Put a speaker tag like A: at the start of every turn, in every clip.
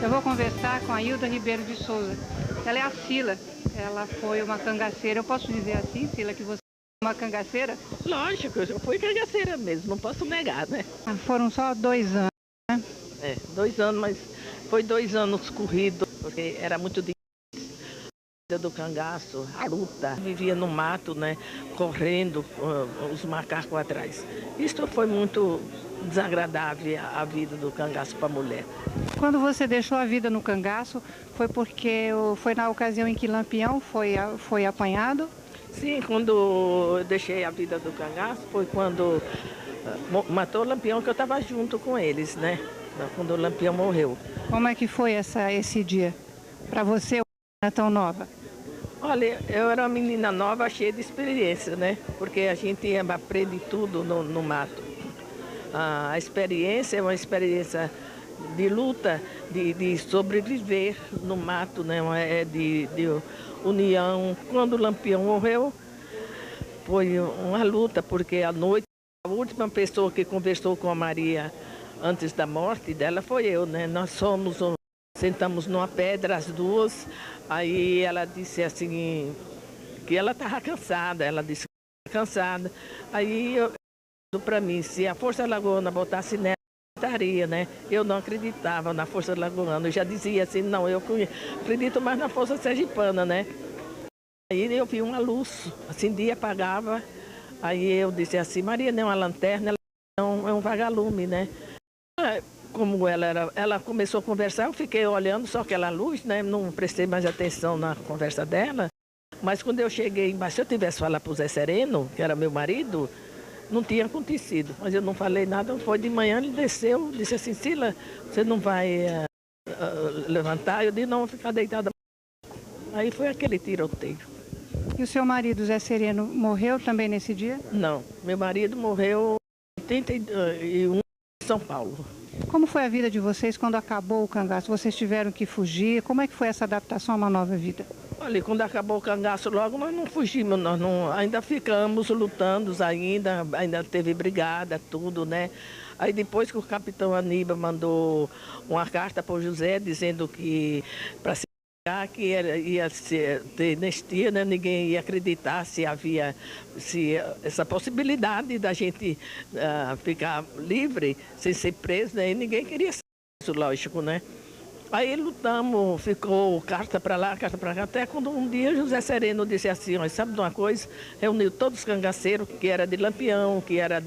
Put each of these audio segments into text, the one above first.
A: Eu vou conversar com a Hilda Ribeiro de Souza. Ela é a Sila. Ela foi uma cangaceira. Eu posso dizer assim, Sila, que você é uma cangaceira?
B: Lógico, eu fui cangaceira mesmo, não posso negar, né?
A: Foram só 2 anos, né?
B: 2 anos, mas foi 2 anos corridos, porque era muito difícil. Do cangaço, a luta, vivia no mato, né, correndo, os macacos atrás. Isso foi muito desagradável, a vida do cangaço para a mulher.
A: Quando você deixou a vida no cangaço, foi porque foi na ocasião em que Lampião foi apanhado?
B: Sim, quando eu deixei a vida do cangaço, foi quando matou o Lampião, que eu estava junto com eles, né, quando o Lampião morreu.
A: Como é que foi esse dia? Para você, era tão nova?
B: Olha, eu era uma menina nova, cheia de experiência, né? Porque a gente aprende tudo no mato. A experiência é uma experiência de luta, de sobreviver no mato, né? De união. Quando o Lampião morreu, foi uma luta, porque à noite, a última pessoa que conversou com a Maria antes da morte dela foi eu, né? Sentamos numa pedra, as duas, aí ela disse assim, que ela estava cansada, ela disse que estava cansada. Aí eu para mim, se a Força Lagoana botasse nela, estaria, né? Eu não acreditava na Força Lagoana, eu já dizia assim, não, eu acredito mais na Força Sergipana, né? Aí eu vi uma luz, acendia, apagava, aí eu disse assim, Maria, não é uma lanterna, ela é um vagalume, né? Como ela começou a conversar, eu fiquei olhando só aquela luz, né? Não prestei mais atenção na conversa dela. Mas quando eu cheguei embaixo, se eu tivesse falado para o Zé Sereno, que era meu marido, não tinha acontecido. Mas eu não falei nada, foi de manhã, ele desceu, disse assim, Sila, você não vai levantar? Eu disse, não, vou ficar deitada. Aí foi aquele tiroteio.
A: E o seu marido, Zé Sereno, morreu também nesse dia?
B: Não, meu marido morreu em 81 em São Paulo.
A: Como foi a vida de vocês quando acabou o cangaço? Vocês tiveram que fugir? Como é que foi essa adaptação a uma nova vida?
B: Olha, quando acabou o cangaço logo, nós não fugimos, ainda ficamos lutando, ainda teve brigada, tudo, né? Aí depois que o capitão Aníbal mandou uma carta para o José dizendo que para se que ia ter anistia, né? Ninguém ia acreditar se havia essa possibilidade da gente ficar livre, sem ser preso, né? E ninguém queria isso, lógico, né? Aí lutamos, ficou carta para lá, carta para cá, até quando um dia José Sereno disse assim, ó, sabe de uma coisa? Reuniu todos os cangaceiros, que era de Lampião, que era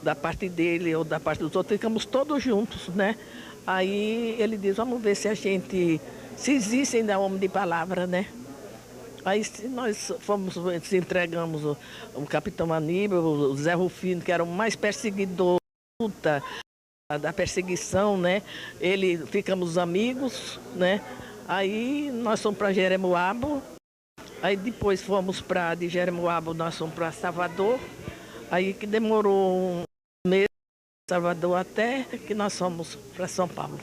B: da parte dele ou da parte dos outros, ficamos todos juntos, né? Aí ele diz, vamos ver se existe ainda homem de palavra, né? Aí nós se entregamos o capitão Aníbal, o Zé Rufino, que era o mais perseguidor da perseguição, né? Ficamos amigos, né? Aí nós fomos para Jeremoabo, aí depois fomos de Jeremoabo, nós fomos para Salvador, aí que demorou um mês de Salvador até que nós fomos para São Paulo.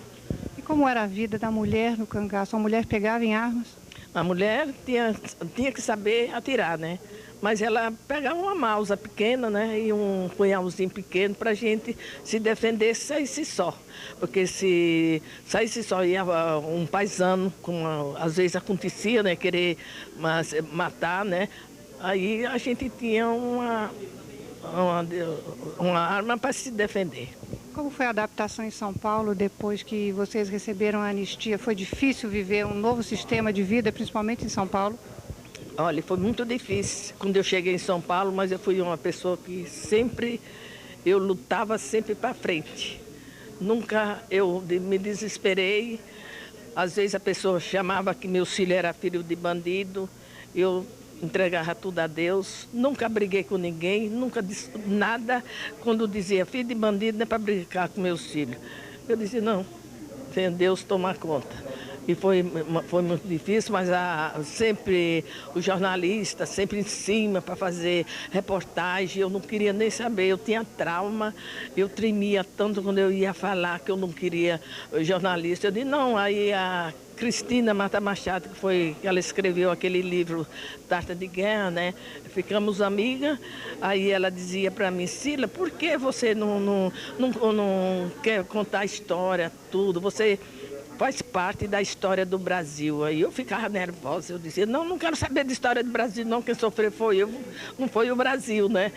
A: E como era a vida da mulher no cangaço? A mulher pegava em armas?
B: A mulher tinha que saber atirar, né? Mas ela pegava uma mausa pequena, né? E um punhalzinho pequeno para a gente se defender se saísse só. Porque se saísse só, ia um paisano, como às vezes acontecia, né? Querer matar, né? Aí a gente tinha uma arma para se defender.
A: Como foi a adaptação em São Paulo depois que vocês receberam a anistia? Foi difícil viver um novo sistema de vida, principalmente em São Paulo?
B: Olha, foi muito difícil quando eu cheguei em São Paulo, mas eu fui uma pessoa que eu lutava sempre para frente. Nunca eu me desesperei. Às vezes a pessoa chamava que meu filho era filho de bandido, eu entregava tudo a Deus, nunca briguei com ninguém, nunca disse nada. Quando dizia filho de bandido, não é para brincar com meus filhos. Eu dizia, não, Deus toma conta. E foi muito difícil, mas sempre os jornalistas, sempre em cima para fazer reportagem, eu não queria nem saber, eu tinha trauma, eu tremia tanto quando eu ia falar que eu não queria jornalista. Eu disse, não, aí a Cristina Mata Machado, que ela escreveu aquele livro Tarta de Guerra, né? Ficamos amigas, aí ela dizia para mim, Sila, por que você não quer contar a história, tudo? Você faz parte da história do Brasil. Aí eu ficava nervosa, eu dizia, não quero saber de história do Brasil, não, quem sofreu foi eu, não foi o Brasil, né?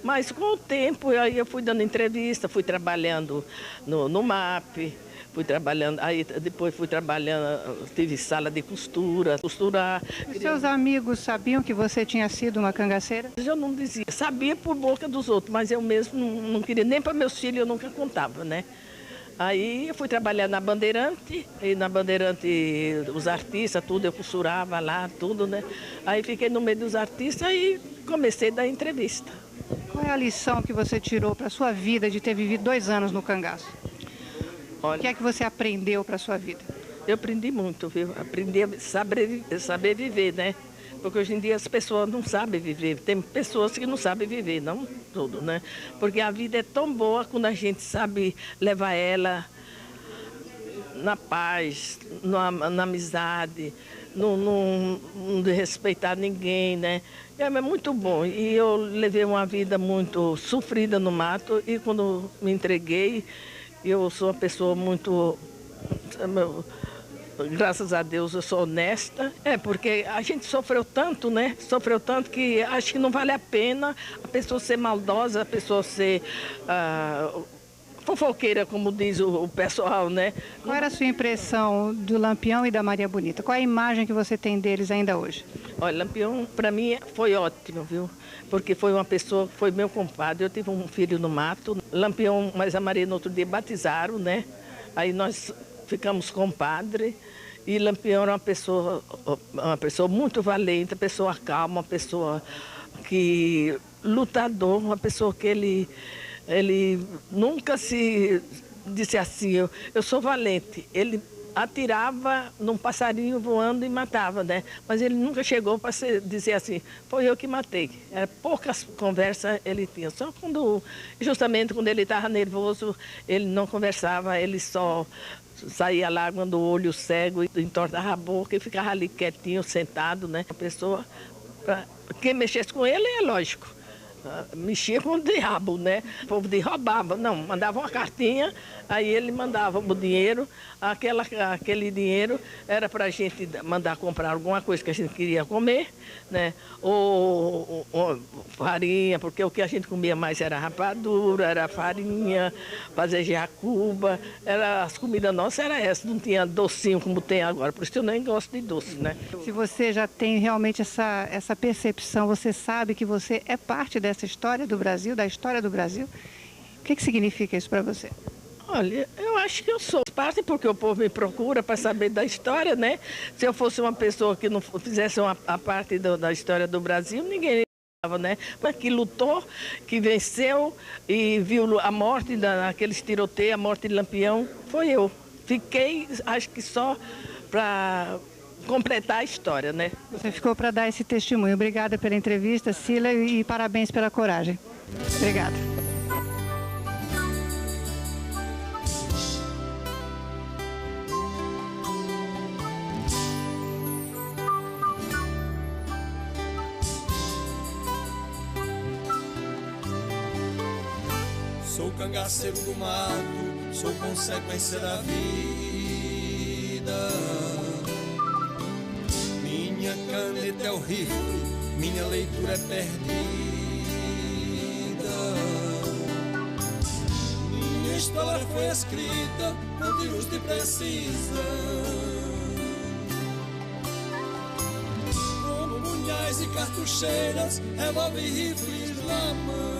B: Mas com o tempo, aí eu fui dando entrevista, fui trabalhando no MAP, fui trabalhando, aí depois fui trabalhando, tive sala de costurar.
A: Os seus amigos sabiam que você tinha sido uma cangaceira?
B: Eu não dizia, sabia por boca dos outros, mas eu mesmo não queria, nem para meus filhos eu nunca contava, né? Aí eu fui trabalhar na Bandeirante, e na Bandeirante os artistas, tudo, eu costurava lá, tudo, né? Aí fiquei no meio dos artistas e comecei a dar entrevista.
A: Qual é a lição que você tirou para a sua vida de ter vivido 2 anos no cangaço?
B: Olha,
A: O que é que você aprendeu para a sua vida?
B: eu aprendi muito, viu? Aprendi a saber viver, né? Porque hoje em dia as pessoas não sabem viver. Tem pessoas que não sabem viver, não tudo, né? Porque a vida é tão boa quando a gente sabe levar ela na paz, na amizade, não respeitar ninguém, né? É muito bom. E eu levei uma vida muito sofrida no mato e quando me entreguei, eu sou uma pessoa muito... Graças a Deus eu sou honesta. Porque a gente sofreu tanto, né? Sofreu tanto que acho que não vale a pena a pessoa ser maldosa, a pessoa ser fofoqueira, como diz o pessoal, né?
A: Qual era a sua impressão do Lampião e da Maria Bonita? Qual é a imagem que você tem deles ainda hoje?
B: Olha, Lampião, para mim, foi ótimo, viu? Porque foi uma pessoa que foi meu compadre. Eu tive um filho no mato. Lampião, mas a Maria no outro dia batizaram, né? Aí nós ficamos compadres. E Lampião era uma pessoa muito valente, uma pessoa calma, uma pessoa que lutador, uma pessoa que ele nunca se disse assim, eu sou valente. Ele atirava num passarinho voando e matava, né? Mas ele nunca chegou para dizer assim, foi eu que matei. Era poucas conversas ele tinha. Só justamente quando ele estava nervoso, ele não conversava, ele só saía lá quando o olho cego, entortava a boca e ficava ali quietinho, sentado, né? A pessoa, quem mexesse com ele é lógico. Mexia com o diabo, né? O povo roubava, não, mandava uma cartinha, aí ele mandava o dinheiro, aquele dinheiro era para a gente mandar comprar alguma coisa que a gente queria comer, né? Ou farinha, porque o que a gente comia mais era rapadura, era farinha, fazer jacuba, as comidas nossas eram essas, não tinha docinho como tem agora, por isso eu nem gosto de doce, né?
A: Se você já tem realmente essa percepção, você sabe que você é parte dessa história do Brasil, da história do Brasil, o que significa isso para você?
B: Olha, eu acho que eu sou parte porque o povo me procura para saber da história, né? Se eu fosse uma pessoa que não fizesse a parte da história do Brasil, ninguém falava, né? Mas que lutou, que venceu e viu a morte daqueles tiroteios, a morte de Lampião, foi eu. Fiquei, acho que só para completar a história, né?
A: Você ficou para dar esse testemunho. Obrigada pela entrevista, Cila, e parabéns pela coragem. Obrigada.
C: Sou cangaceiro do mato, sou consequência da vida. Minha caneta é o rifle, minha leitura é perdida. Minha história foi escrita com tiros de precisão, como punhais e cartucheiras, revólver e rifles na mão.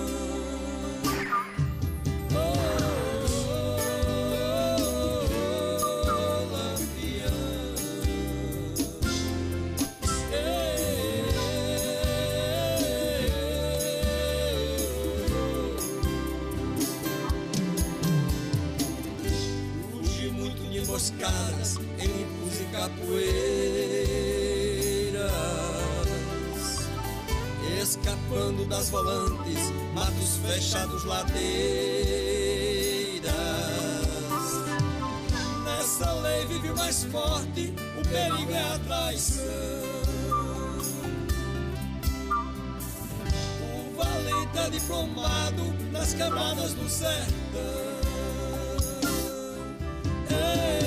C: Emboscadas em limpos e capoeiras, escapando das volantes, matos fechados, ladeiras. Nessa lei vive o mais forte, o perigo é a traição. O valente é diplomado nas quebradas do sertão. Hey.